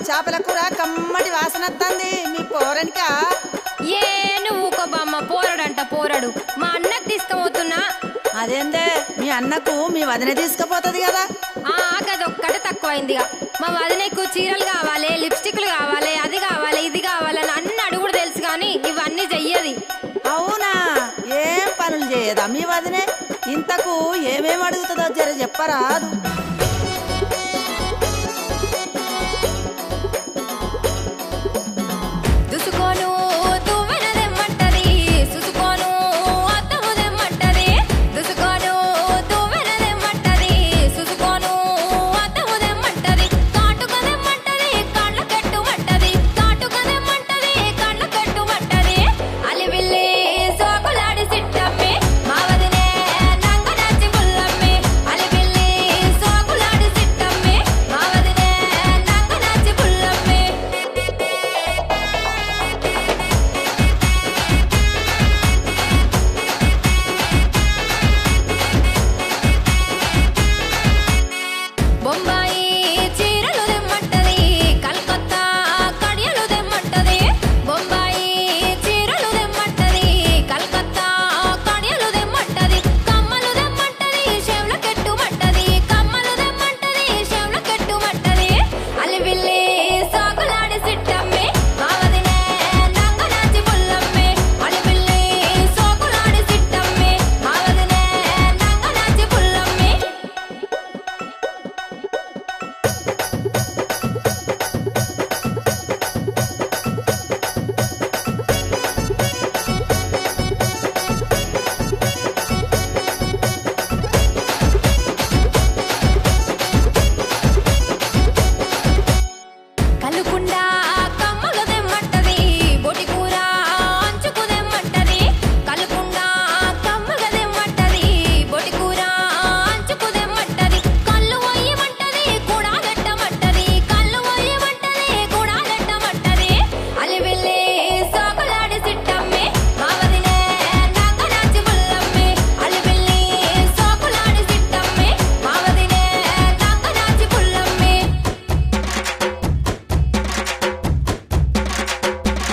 చేపల కూర కమ్మటి వాసన వస్తుంది మీ పోరనికా? ఏ నువ్వు ఒక బామ్మ పోరడంట పోరడు మా అన్నకు తీసుకుపోతున్నా. అదేందే మీ అన్నకు మీ వదిన తీసుకుపోతుంది కదా? గదొక్కటే తక్కువైందిగా. మా వదినకు చీరలు కావాలి, లిప్స్టిక్లు కావాలి, అది కావాలి ఇది కావాలని అన్ని అడుగుడు తెలుసు కానీ ఇవన్నీ చెయ్యది. అవునా? ఏం పనులు చేయదా మీ వదినే? ఇంతకు ఏమేమి అడుగుతుందో జర చెప్పరాదు.